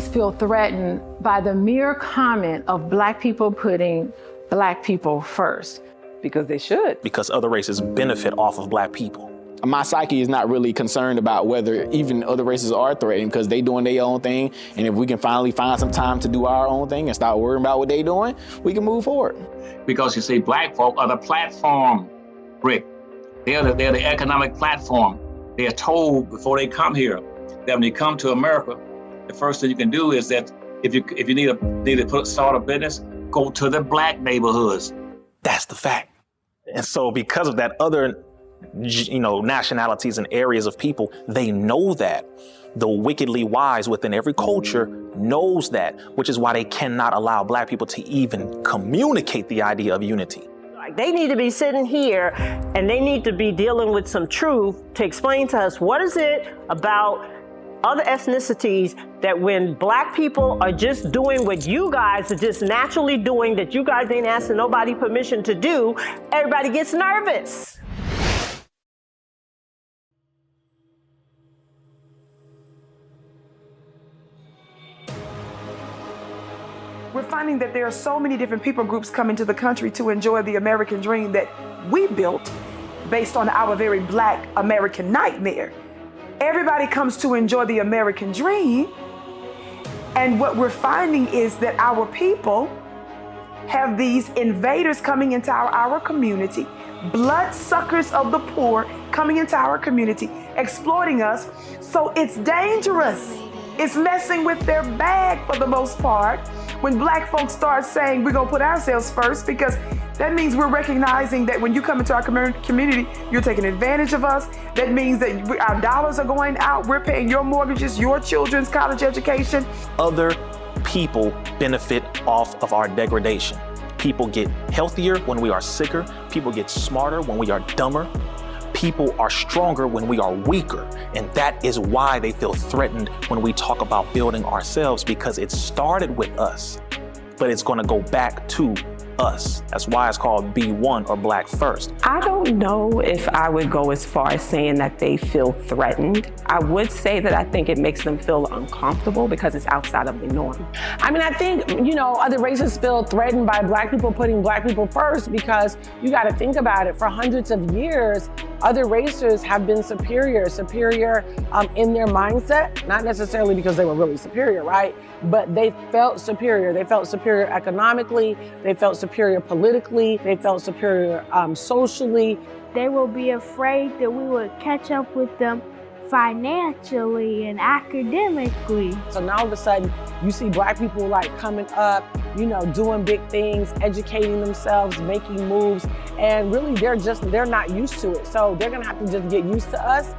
races feel threatened by the mere comment of Black people putting Black people first. Because they should. Because other races benefit off of Black people. My psyche is not really concerned about whether even other races are threatened, because they doing their own thing. And if we can finally find some time to do our own thing and start worrying about what they doing, we can move forward. Because you see, Black folk are the platform, Rick. They're the economic platform. They are told before they come here that when you come to America, the first thing you can do is that if you need to start a business, go to the Black neighborhoods. That's the fact. And so because of that, other nationalities and areas of people, they know that. The wickedly wise within every culture knows that, which is why they cannot allow Black people to even communicate the idea of unity. They need to be sitting here and they need to be dealing with some truth to explain to us what is it about other ethnicities that when Black people are just doing what you guys are just naturally doing, that you guys ain't asking nobody permission to do, everybody gets nervous. We're finding that there are so many different people groups coming to the country to enjoy the American dream that we built based on our very Black American nightmare. Everybody comes to enjoy the American dream, and what we're finding is that our people have these invaders coming into our community, bloodsuckers of the poor coming into our community, exploiting us. So it's dangerous. It's messing with their bag for the most part. When Black folks start saying we're gonna put ourselves first, because that means we're recognizing that when you come into our community, you're taking advantage of us. That means that our dollars are going out. We're paying your mortgages, your children's college education. Other people benefit off of our degradation. People get healthier when we are sicker. People get smarter when we are dumber. People are stronger when we are weaker. And that is why they feel threatened when we talk about building ourselves, because it started with us, but it's gonna go back to us. That's why it's called Be One or Black First. I don't know if I would go as far as saying that they feel threatened. I would say that I think it makes them feel uncomfortable because it's outside of the norm. I mean, I think, other races feel threatened by Black people putting Black people first, because you got to think about it. For hundreds of years, other races have been superior in their mindset, not necessarily because they were really superior, right? But they felt superior. They felt superior economically. They felt superior politically. They felt superior socially. They will be afraid that we would catch up with them financially and academically. So now all of a sudden, you see Black people coming up, doing big things, educating themselves, making moves, and really they're not used to it. So they're gonna have to just get used to us.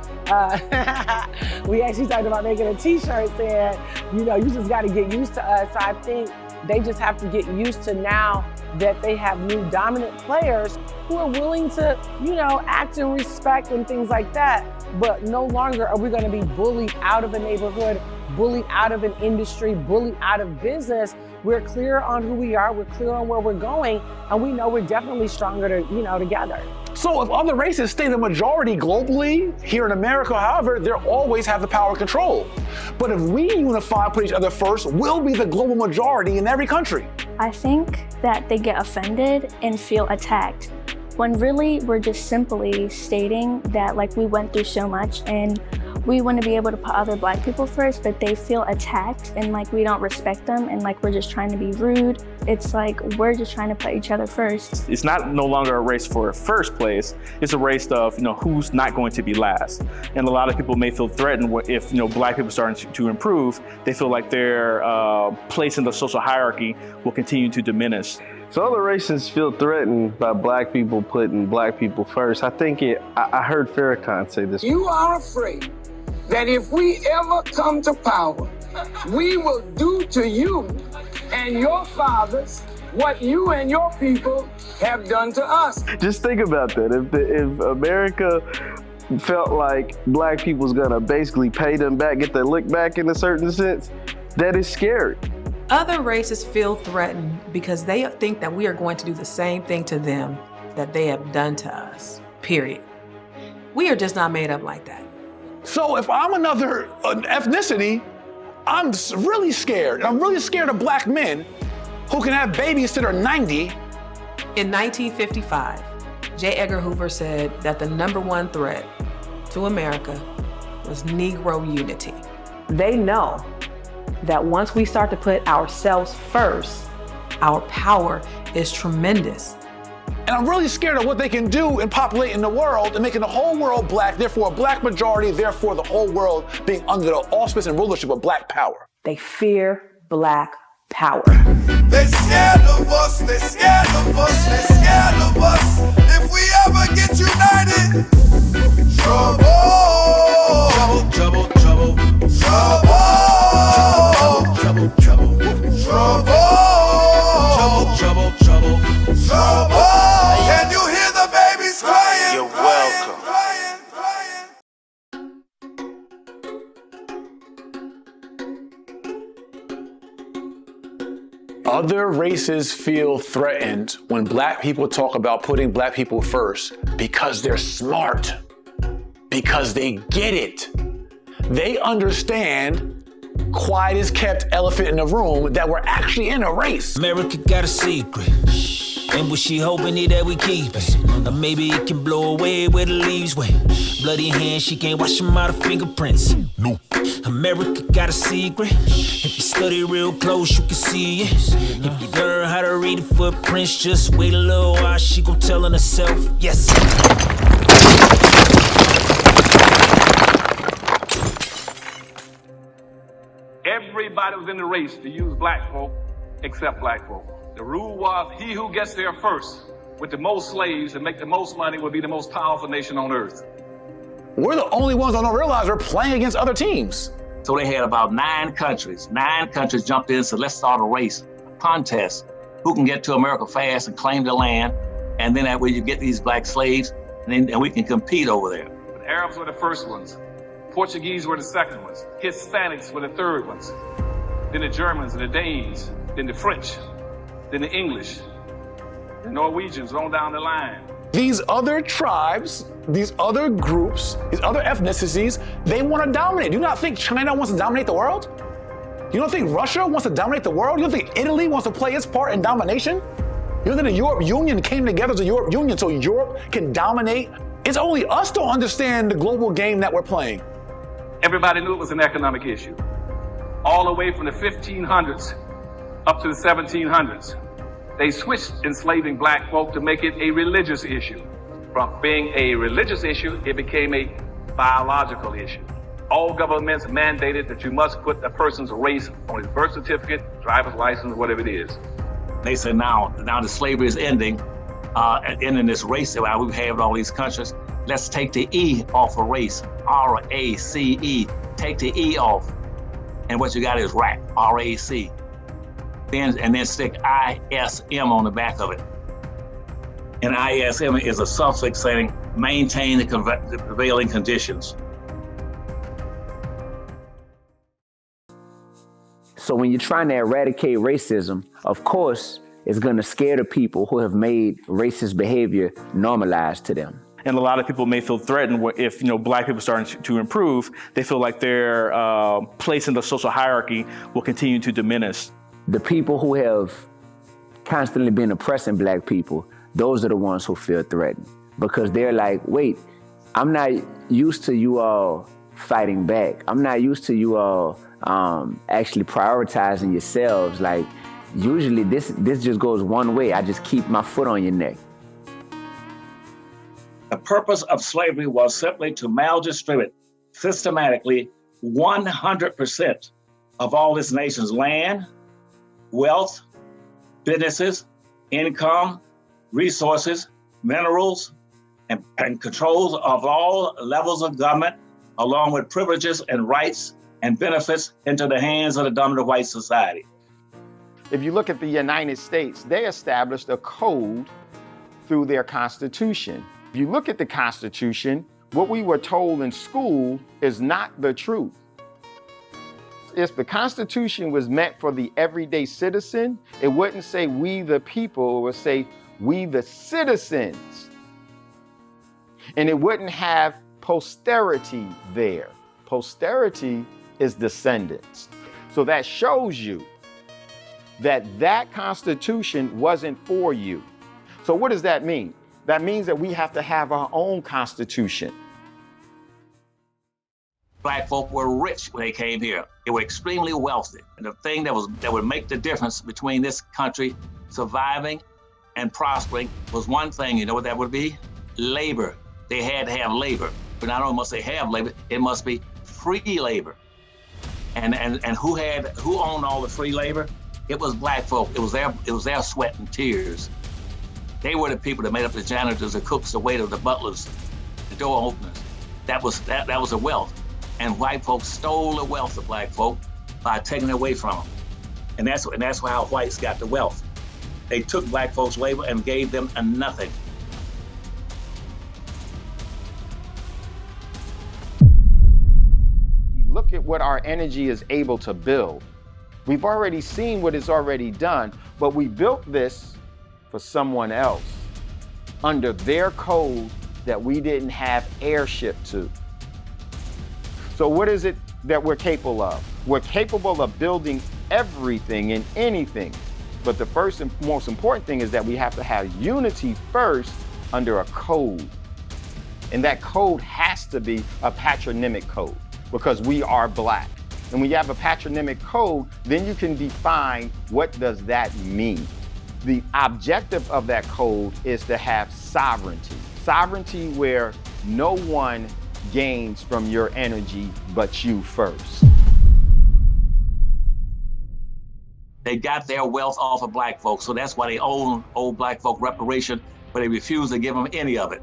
We actually talked about making a t-shirt saying, you just gotta get used to us. So I think they just have to get used to now that they have new dominant players who are willing to, act in respect and things like that. But no longer are we gonna be bullied out of a neighborhood, bullied out of an industry, bullied out of business. We're clear on who we are, we're clear on where we're going, and we know we're definitely stronger together. So if other races stay the majority globally, here in America, however, they'll always have the power of control. But if we unify and put each other first, we'll be the global majority in every country. I think that they get offended and feel attacked, when really we're just simply stating that we went through so much and we want to be able to put other Black people first, but they feel attacked and we don't respect them and we're just trying to be rude. It's we're just trying to put each other first. It's no longer a race for first place. It's a race of who's not going to be last. And a lot of people may feel threatened if Black people starting to improve. They feel like their place in the social hierarchy will continue to diminish. So other races feel threatened by Black people putting Black people first. I think I heard Farrakhan say this. You are afraid that if we ever come to power, we will do to you and your fathers what you and your people have done to us. Just think about that. If America felt like Black people's gonna basically pay them back, get their lick back in a certain sense, that is scary. Other races feel threatened because they think that we are going to do the same thing to them that they have done to us, period. We are just not made up like that. So if I'm another ethnicity, I'm really scared. I'm really scared of black men who can have babies till they're 90. In 1955, J. Edgar Hoover said that the #1 threat to America was Negro unity. They know that once we start to put ourselves first, our power is tremendous. And I'm really scared of what they can do in populating the world and making the whole world black, therefore a black majority, therefore the whole world being under the auspice and rulership of black power. They fear black power. They scared of us, they scared of us, they scared of us. If we ever get united, trouble, trouble, trouble, trouble, trouble, trouble, trouble, trouble, trouble, trouble, trouble. Can you hear the babies crying? You're welcome. Other races feel threatened when black people talk about putting black people first because they're smart, because they get it. They understand, quiet as kept elephant in the room, that we're actually in a race. America got a secret, and what she hoping it that we keep it. Or maybe it can blow away where the leaves went. Bloody hands, she can't wash them out of fingerprints. No. America got a secret. If you study real close, you can see it. If you learn how to read the footprints, just wait a little while, she gon' tell on herself, yes. Everybody was in the race to use black folk, except black folk. The rule was he who gets there first with the most slaves and make the most money will be the most powerful nation on earth. We're the only ones that don't realize we're playing against other teams. So they had about 9 countries. 9 countries jumped in and said, let's start a race, contest. Who can get to America fast and claim the land? And then that way you get these black slaves and we can compete over there. The Arabs were the first ones. Portuguese were the second ones. Hispanics were the third ones. Then the Germans and the Danes, then the French, then the English, the Norwegians on down the line. These other tribes, these other groups, these other ethnicities, they want to dominate. Do you not think China wants to dominate the world? You don't think Russia wants to dominate the world? You don't think Italy wants to play its part in domination? You don't think the Europe Union came together as a Europe Union so Europe can dominate? It's only us don't understand the global game that we're playing. Everybody knew it was an economic issue. All the way from the 1500s up to the 1700s. They switched enslaving black folk to make it a religious issue. From being a religious issue, it became a biological issue. All governments mandated that you must put a person's race on his birth certificate, driver's license, whatever it is. They said now the slavery is ending this race that we have in all these countries. Let's take the E off of race, R-A-C-E. Take the E off. And what you got is RAC, R-A-C. And then stick ISM on the back of it. And ISM is a suffix saying maintain the prevailing conditions. So when you're trying to eradicate racism, of course, it's going to scare the people who have made racist behavior normalized to them. And a lot of people may feel threatened if black people starting to improve. They feel like their place in the social hierarchy will continue to diminish. The people who have constantly been oppressing black people, those are the ones who feel threatened because they're like, wait, I'm not used to you all fighting back. I'm not used to you all actually prioritizing yourselves. Like usually this just goes one way. I just keep my foot on your neck. The purpose of slavery was simply to maldistribute systematically 100% of all this nation's land, wealth, businesses, income, resources, minerals, and controls of all levels of government, along with privileges and rights and benefits into the hands of the dominant white society. If you look at the United States, they established a code through their Constitution. If you look at the Constitution, what we were told in school is not the truth. If the Constitution was meant for the everyday citizen, it wouldn't say we the people, it would say we the citizens. And it wouldn't have posterity there. Posterity is descendants. So that shows you that that Constitution wasn't for you. So what does that mean? That means that we have to have our own Constitution. Black folk were rich when they came here. They were extremely wealthy. And the thing that would make the difference between this country surviving and prospering was one thing. You know what that would be? Labor. They had to have labor. But not only must they have labor, it must be free labor. And who owned all the free labor? It was black folk. It was their sweat and tears. They were the people that made up the janitors, the cooks, the waiters, the butlers, the door openers. That was the wealth. And white folks stole the wealth of black folk by taking it away from them. And that's how whites got the wealth. They took black folks' labor and gave them a nothing. Look at what our energy is able to build. We've already seen what it's already done, but we built this for someone else under their code that we didn't have heirship to. So what is it that we're capable of? We're capable of building everything and anything. But the first and most important thing is that we have to have unity first under a code. And that code has to be a patronymic code because we are black. And when you have a patronymic code, then you can define what does that mean. The objective of that code is to have sovereignty. Sovereignty where no one gains from your energy but you first. They got their wealth off of black folks, so that's why they owe black folk reparation, but they refuse to give them any of it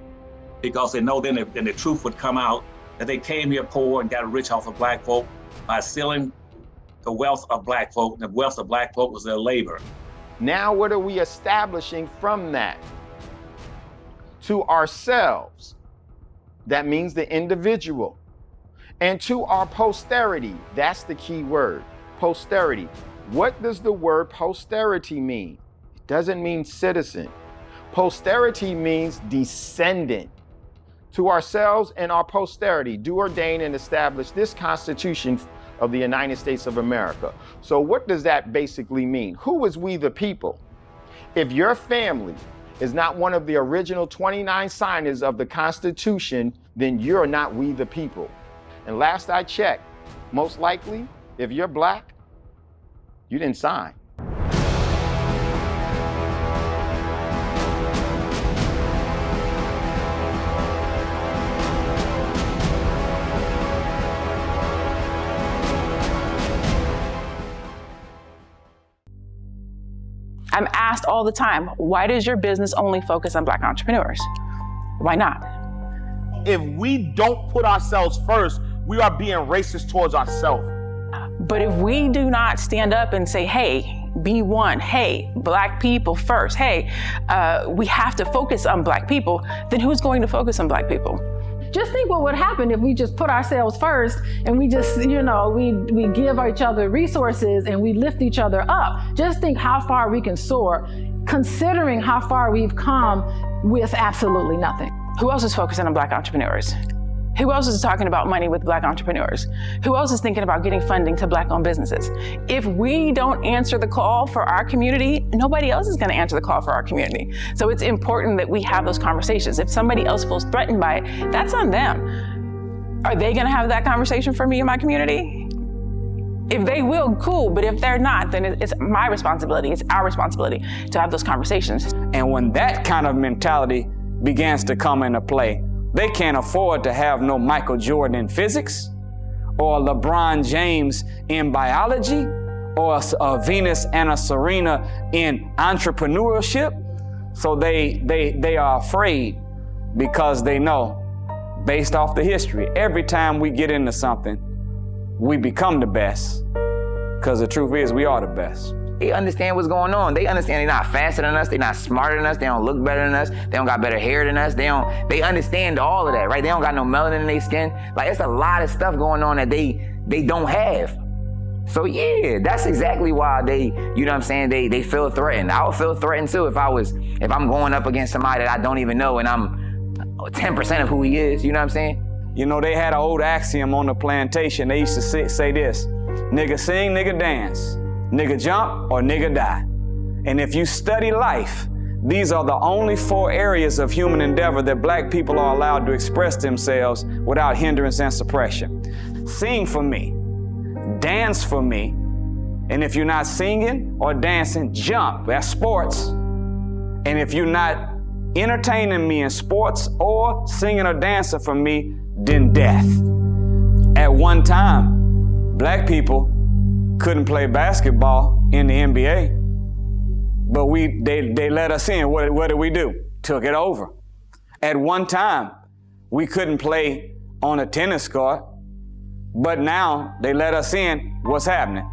because they know then the truth would come out that they came here poor and got rich off of black folk by stealing the wealth of black folk. The wealth of black folk was their labor. Now what are we establishing from that? To ourselves, that means the individual. And to our posterity, that's the key word, posterity. What does the word posterity mean? It doesn't mean citizen. Posterity means descendant. To ourselves and our posterity, do ordain and establish this Constitution of the United States of America. So what does that basically mean? Who is we the people? If your family is not one of the original 29 signers of the Constitution, then you're not we the people. And last I checked, most likely, if you're black, you didn't sign. I'm asked all the time, why does your business only focus on black entrepreneurs? Why not? If we don't put ourselves first, we are being racist towards ourselves. But if we do not stand up and say, hey, be one, hey, black people first, hey, we have to focus on black people, then who's going to focus on black people? Just think what would happen if we just put ourselves first and we just, we give each other resources and we lift each other up. Just think how far we can soar, considering how far we've come with absolutely nothing. Who else is focusing on black entrepreneurs? Who else is talking about money with black entrepreneurs? Who else is thinking about getting funding to black-owned businesses? If we don't answer the call for our community, nobody else is going to answer the call for our community. So it's important that we have those conversations. If somebody else feels threatened by it, that's on them. Are they going to have that conversation for me and my community? If they will, cool. But if they're not, then it's my responsibility. It's our responsibility to have those conversations. And when that kind of mentality begins to come into play, they can't afford to have no Michael Jordan in physics or LeBron James in biology or a Venus and a Serena in entrepreneurship. So they are afraid because they know, based off the history, every time we get into something, we become the best. Because the truth is, we are the best. They understand what's going on. They understand they're not faster than us. They're not smarter than us. They don't look better than us. They don't got better hair than us. They understand all of that, right? They don't got no melanin in their skin. Like, it's a lot of stuff going on that they don't have. So yeah, that's exactly why they feel threatened. I would feel threatened too if I'm going up against somebody that I don't even know and I'm 10% of who he is, you know what I'm saying? You know, they had an old axiom on the plantation. They used to say this: Nigga sing, nigga dance, nigga jump, or nigga die. And if you study life, these are the only 4 areas of human endeavor that black people are allowed to express themselves without hindrance and suppression. Sing for me, dance for me, and if you're not singing or dancing, jump. That's sports. And if you're not entertaining me in sports or singing or dancing for me, then death. At one time, black people couldn't play basketball in the NBA, but they let us in. What did we do? Took it over. At one time, we couldn't play on a tennis court, but now they let us in. What's happening?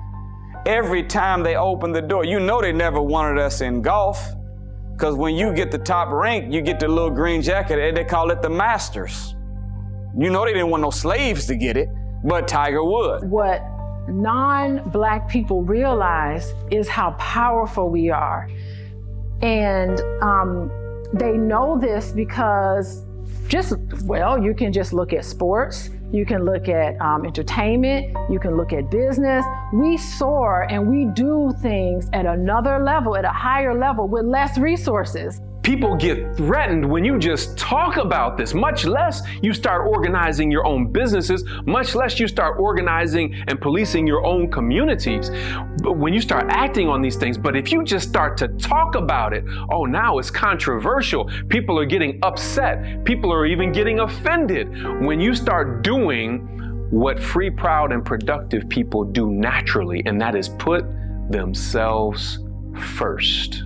Every time they open the door, you know they never wanted us in golf, because when you get the top rank, you get the little green jacket, and they call it the Masters. You know they didn't want no slaves to get it, but Tiger Woods. What non-black people realize is how powerful we are. And they know this because you can just look at sports, you can look at entertainment, you can look at business. We soar and we do things at another level, at a higher level with less resources. People get threatened when you just talk about this, much less you start organizing your own businesses, much less you start organizing and policing your own communities. But when you start acting on these things, but if you just start to talk about it, oh, now it's controversial. People are getting upset. People are even getting offended. When you start doing what free, proud, and productive people do naturally, and that is put themselves first.